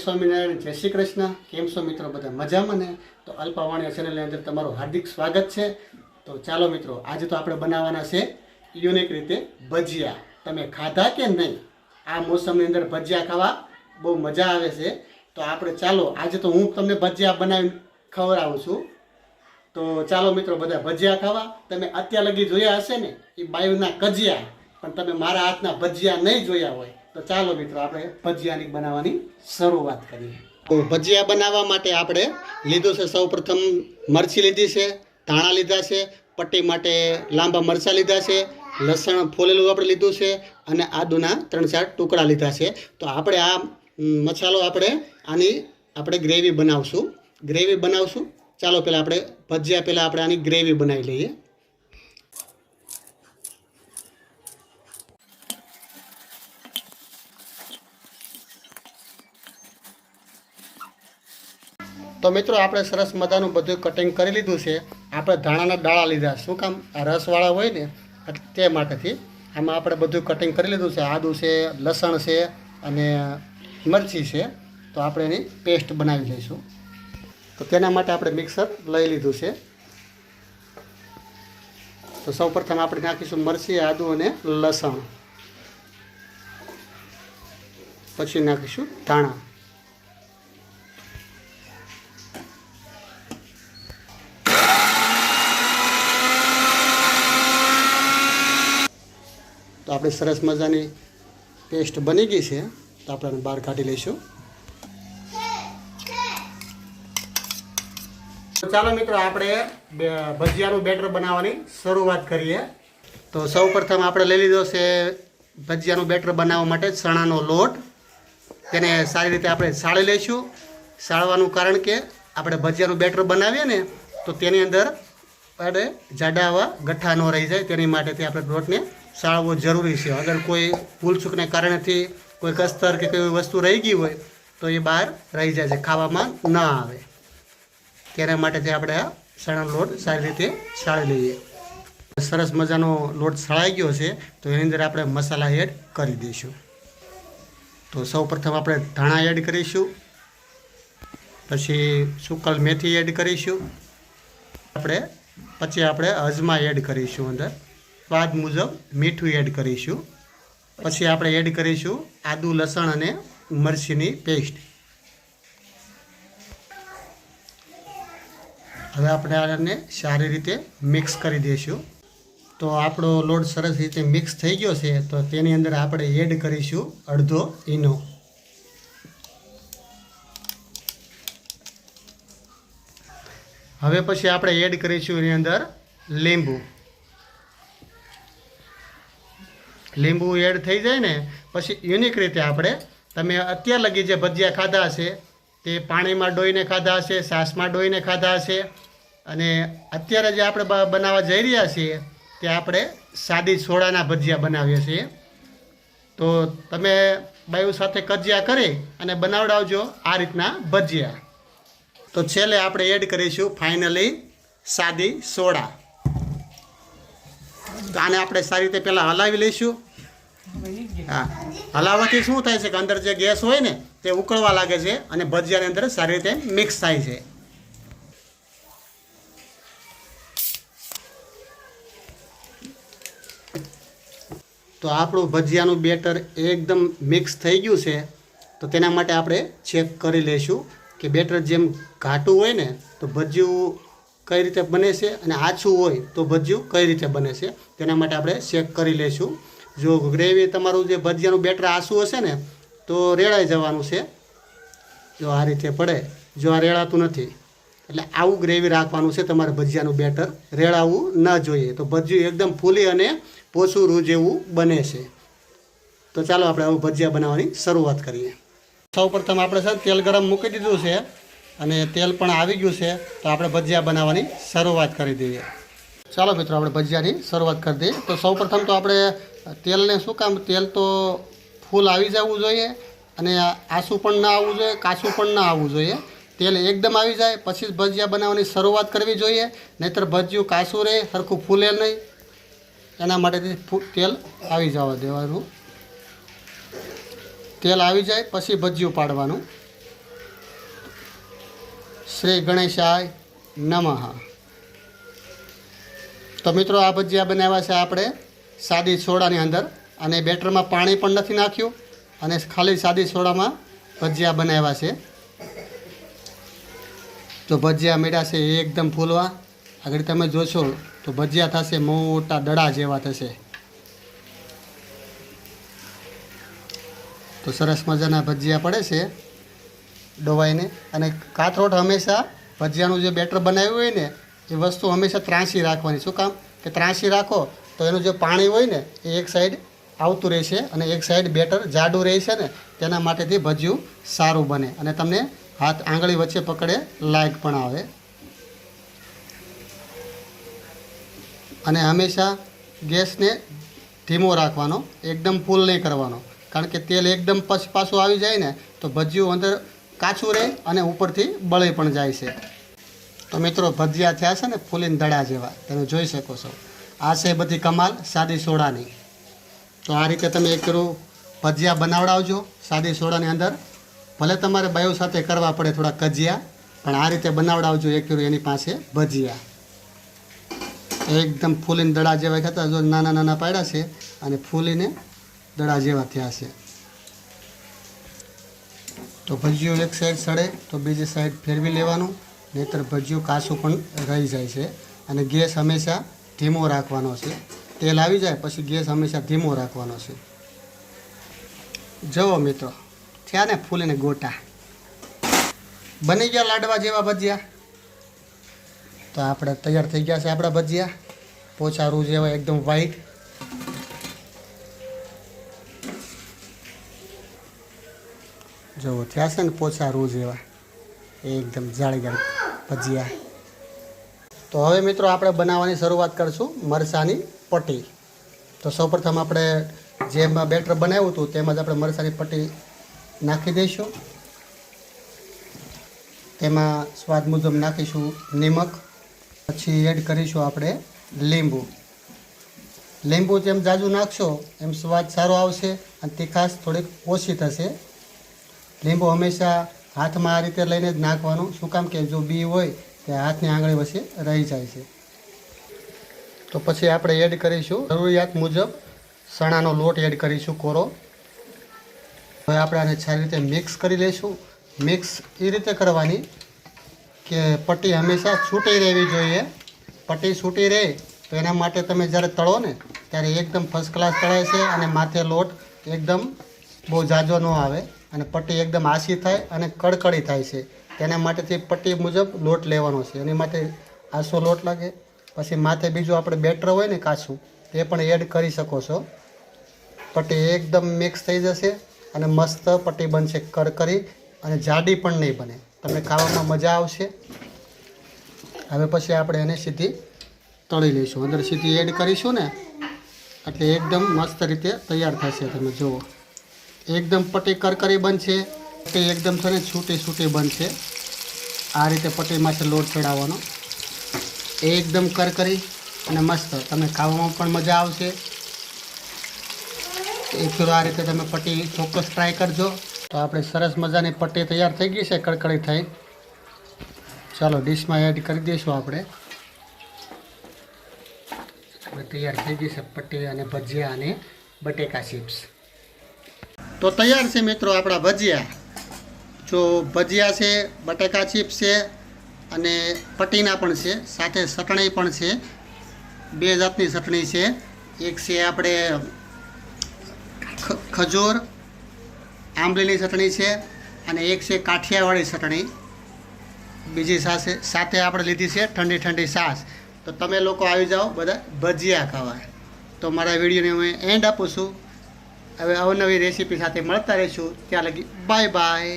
સ્વામિનારાયણ, જય શ્રી કૃષ્ણ। કેમ છો મિત્રો? બધા મજામાં ને? તો અલ્પાવાણીયા ચેનલની અંદર તમારું હાર્દિક સ્વાગત છે। તો ચાલો મિત્રો, આજે તો આપણે બનાવવાના છે યુનિક રીતે ભજીયા। તમે ખાધા કે નહીં? આ મોસમની અંદર ભજીયા ખાવા બહુ મજા આવે છે। તો આપણે ચાલો આજે તો હું તમને ભજીયા બનાવીને ખવડાવું છું। તો ચાલો મિત્રો, બધા ભજીયા ખાવા। તમે અત્યાર લગી જોયા હશે ને એ બાયુના કજિયા, પણ તમે મારા હાથના ભજીયા નહીં જોયા હોય તો ચાલો મિત્રો, આપણે ભજીયાની બનાવવાની શરૂઆત કરીએ। તો ભજીયા બનાવવા માટે આપણે લીધું છે, સૌપ્રથમ મરચી લીધી છે, ધાણા લીધા છે, પટ્ટી માટે લાંબા મરચાં લીધા છે, લસણ ફોલેલું આપણે લીધું છે અને આદુના 3-4 ટુકડા લીધા છે। તો આપણે આ મસાલો આની ગ્રેવી બનાવશું। ચાલો પહેલાં આપણે ભજીયા આપણે આની ગ્રેવી બનાવી લઈએ। તો મિત્રો, આપણે સરસ મજાનું બધું કટિંગ કરી લીધું છે। આપણે ધાણાના ડાળા લીધા, શું કામ? આ રસવાળા હોય ને તે માટેથી આમાં આપણે બધું કટિંગ કરી લીધું છે। આદુ છે, લસણ છે અને મરચી છે। તો આપણે એની પેસ્ટ બનાવી લઈશું। તો તેના માટે આપણે મિક્સર લઈ લીધું છે। તો સૌપ્રથમ આપણે નાખીશું મરચી, આદુ અને લસણ, પછી નાખીશું ધાણા। તો આપણે સરસ મજાની પેસ્ટ બની ગઈ છે। તો આપણે બહાર કાઢી લઈશું। તો ચાલો મિત્રો, આપણે ભજીયાનું બેટર બનાવવાની શરૂઆત કરીએ। તો સૌપ્રથમ આપણે લઈ લીધો છે ભજીયાનું બેટર બનાવવા માટે ચણાનો લોટ। તેને સારી રીતે આપણે સાળી લઈશું। સાળવાનું કારણ કે આપણે ભજીયાનું બેટર બનાવીએ ને તો તેની અંદર આપણે જાડા આવા ગઠ્ઠા ન રહી જાય, તેની માટેથી આપણે લોટને સાળવો જરૂરી છે। અગર કોઈ ભૂલચૂકને કારણેથી કોઈ કસ્તર કે કોઈ વસ્તુ રહી ગઈ હોય તો એ બહાર રહી જાય છે, ખાવામાં ન આવે। તેના માટેથી આપણે આ ચણાનો લોટ સારી રીતે સાળી લઈએ। સરસ મજાનો લોટ સાળાઈ ગયો છે, તો એની અંદર આપણે મસાલા એડ કરી દઈશું। તો સૌપ્રથમ આપણે ધાણા એડ કરીશું, પછી સૂકલ મેથી એડ કરીશું, પછી આપણે અજમા એડ કરીશું, અંદર સ્વાદ મુજબ મીઠું એડ કરીશું, પછી આપણે એડ કરીશું આદુ, લસણ અને મરચીની પેસ્ટ। હવે આપણે આને સારી રીતે મિક્સ કરી દઈશું। તો આપણો લોટ સરસ રીતે મિક્સ થઈ ગયો છે, તો તેની અંદર આપણે એડ કરીશું અડધો ઈનો। હવે પછી આપણે એડ કરીશું એની અંદર લીંબુ એડ થઈ જાય ને પછી યુનિક રીતે તમે અત્યાર લગી જે ભજીયા ખાધા હશે તે પાણીમાં ડોઈને ખાધા હશે, છાશમાં ડોઈને ખાધા હશે, અને અત્યારે જે આપણે બનાવવા જઈ રહ્યા છીએ તે આપણે સાદી સોડાના ભજીયા બનાવીએ છીએ। તો તમે બાયુ સાથે કજિયા કરી અને બનાવડાવજો આ રીતના ભજીયા। તો છેલ્લે આપણે એડ કરીશું ફાઇનલી સાદી સોડા। તો આને આપણે સારી રીતે પહેલાં હલાવી લઈશું। હા, હલાવવાથી શું થાય છે કે અંદર જે ગેસ હોય ને તે ઉકળવા લાગે છે અને ભજીયાની અંદર સારી રીતે મિક્સ થાય છે। તો આપણું ભજીયાનું બેટર એકદમ મિક્સ થઈ ગયું છે। તો તેના માટે આપણે ચેક કરી લઈશું કે બેટર જેમ ઘાટું હોય ને તો ભજીયું કઈ રીતે બને છે અને આછું હોય તો ભજીયું કઈ રીતે બને છે, તેના માટે આપણે ચેક કરી લઈશું। જો ગ્રેવી તમારું જે ભજીયાનું બેટર આછું હશે ને તો રેળાઈ જવાનું છે। જો આ રીતે પડે, જો આ રેળાતું નથી, એટલે આવું ગ્રેવી રાખવાનું છે તમારે। ભજીયાનું બેટર રેળાવું ન જોઈએ, તો ભજીયું એકદમ ફૂલી અને પોચું રૂ જેવું બને છે। તો ચાલો આપણે આવું ભજીયા બનાવવાની શરૂઆત કરીએ। સૌપ્રથમ આપણે તેલ ગરમ મૂકી દીધું છે અને તેલ પણ આવી ગયું છે, તો આપણે ભજીયા બનાવવાની શરૂઆત કરી દઈએ। ચાલો મિત્રો, આપણે ભજીયાની શરૂઆત કરી દઈએ। તો સૌપ્રથમ તો આપણે તેલને શું કામ, તેલ તો ફૂલ આવી જવું જોઈએ અને આછું પણ ના આવવું જોઈએ, કાચું પણ ના આવવું જોઈએ। તેલ એકદમ આવી જાય પછી જ ભજીયા બનાવવાની શરૂઆત કરવી જોઈએ, નહીંતર ભજીયું કાચું રહે, સરખું ફૂલે નહીં। એના માટેથી તેલ આવી જવા દેવાનું। તેલ આવી જાય પછી ભજીયું પાડવાનું। શ્રી ગણેશાય નમઃ. તો મિત્રો આ ભજીયા બનાવ્યા છે આપણે સાદી સોડાની અંદર, અને બેટરમાં પાણી પણ નથી નાખ્યું, અને ખાલી સાદી સોડામાં ભજીયા બનાવ્યા છે. તો ભજીયા મીઠા છે એ એકદમ ફૂલવા. આગળ તમે જોશો તો ભજીયા થશે મોટા દડા જેવા થશે. તો સરસ મજાના ભજીયા પડે છે ડોવાઈને. અને કાથરોટ હંમેશા ભજીયાનું જે બેટર બનાવ્યું હોય ને એ વસ્તુ હંમેશા ત્રાંસી રાખવાની. શું કામ કે ત્રાંસી રાખો તો એનું જે પાણી હોય ને એ એક સાઈડ આવતું રહેશે, અને એક સાઈડ બેટર જાડું રહેશે ને તેના માટેથી ભજીયું સારું બને, અને તમને હાથ આંગળી વચ્ચે પકડે લાયક પણ આવે. અને હંમેશા ગેસને ધીમો રાખવાનો, એકદમ ફૂલ નહીં કરવાનો, કારણ કે તેલ એકદમ પાછું આવી જાય ને તો ભજીયું અંદર કાચું રહે અને ઉપરથી બળી પણ જાય છે. તો મિત્રો ભજીયા થયા છે ને ફૂલીને દડા જેવા, તમે જોઈ શકો છો. આ છે બધી કમાલ સાદી સોડાની. તો આ રીતે તમે એક કરું ભજીયા બનાવડાવજો સાદી સોડાની અંદર. ભલે તમારે બાયો સાથે કરવા પડે થોડા કજિયા, પણ આ રીતે બનાવડાવજો એક કરું એની પાસે ભજીયા. એકદમ ફૂલીને દડા જેવા થતા, જો નાના નાના પાડ્યા છે અને ફૂલીને દડા જેવા થયા છે. તો ભજીયું એક સાઈડ સડે તો બીજી સાઈડ ફેરવી લેવાનું, નહીંતર ભજીયું કાચું પણ રહી જાય છે. અને ગેસ હંમેશા ધીમો રાખવાનો છે. તેલ આવી જાય પછી ગેસ હંમેશા ધીમો રાખવાનો છે. જુઓ મિત્રો, થયા ને ફૂલીને ગોટા, બની ગયા લાડવા જેવા ભજીયા. તો આપણે તૈયાર થઈ ગયા છે આપણા ભજીયા, પોચા રૂ જેવા એકદમ વ્હાઈટ. જુઓ થયા છે ને પોચા રૂ જેવા એકદમ જાળીદાર ભજીયા. તો હવે મિત્રો આપણે બનાવવાની શરૂઆત કરીશું મરચાંની પટ્ટી. તો સૌપ્રથમ આપણે જેમાં બેટર બનાવ્યું હતું તેમાં જ આપણે મરચાંની પટ્ટી નાખી દઈશું. તેમાં સ્વાદ મુજબ નાખીશું નિમક, પછી એડ કરીશું આપણે લીંબુ. લીંબુ જેમ જાજુ નાખશો એમ સ્વાદ સારો આવશે અને તીખાશ થોડીક ઓછી થશે. લીંબુ હંમેશા હાથમાં આ રીતે લઈને જ નાખવાનું. શું કામ કે જો બી હોય તે હાથની આંગળી વચ્ચે રહી જાય છે. તો પછી આપણે એડ કરીશું જરૂરિયાત મુજબ ચણાનો લોટ એડ કરીશું કોરો. હવે આપણે આને સારી રીતે મિક્સ કરી લઈશું. મિક્સ એ રીતે કરવાની કે પટ્ટી હંમેશા છૂટી રહેવી જોઈએ. પટ્ટી છૂટી રહે તો એના માટે તમે જ્યારે તળો ને ત્યારે એકદમ ફર્સ્ટ ક્લાસ તળાય છે, અને માથે લોટ એકદમ બહુ જાજો ન આવે, અને પટ્ટી એકદમ આછી થાય અને કડકડી થાય છે. તેના માટેથી પટ્ટી મુજબ લોટ લેવાનો છે. એની માટે આછો લોટ લાગે. પછી માથે બીજું આપણે બેટર હોય ને કાચું તે પણ એડ કરી શકો છો. પટ્ટી એકદમ મિક્સ થઈ જશે અને મસ્ત પટ્ટી બનશે, કરકરી, અને જાડી પણ નહીં બને. તમને ખાવામાં મજા આવશે. હવે પછી આપણે એને સીધી તળી લઈશું. અંદર સીધી એડ કરીશું ને એટલે એકદમ મસ્ત રીતે તૈયાર થશે. તમે જુઓ એકદમ પટ્ટી કરકરી બનશે, પટ્ટી એકદમ છે ને છૂટી છૂટી બનશે. આ રીતે પટ્ટીમાંથી લોટ ચડાવવાનો, એકદમ કરકરી અને મસ્ત. તમને ખાવામાં પણ મજા આવશે. એક આ રીતે તમે પટ્ટી ચોક્કસ ટ્રાય કરજો. તો આપણે સરસ મજાની પટ્ટી તૈયાર થઈ ગઈ છે, કડકડી થઈ. ચાલો ડીશમાં એડ કરી દઈશું આપણે. તૈયાર થઈ ગઈ છે પટ્ટી અને ભજીયા અને બટેકા ચિપ્સ. તો તૈયાર છે મિત્રો આપણા ભજીયા. જો ભજીયા છે, બટેકા ચિપ્સ છે, અને પટ્ટીના પણ છે, સાથે ચટણી પણ છે. બે જાતની ચટણી છે. એક છે આપણે ખજૂર આંબલીની ચટણી છે, અને એક છે કાઠિયાવાડી ચટણી. બીજી સાથે આપણે લીધી છે ઠંડી ઠંડી છાશ. તો તમે લોકો આવી જાઓ બધા ભજીયા ખાવા. તો મારા વિડીયોને હું એન્ડ આપું છું. હવે અવનવી રેસીપી સાથે મળતા રહીશું. ત્યાં લગી બાય બાય.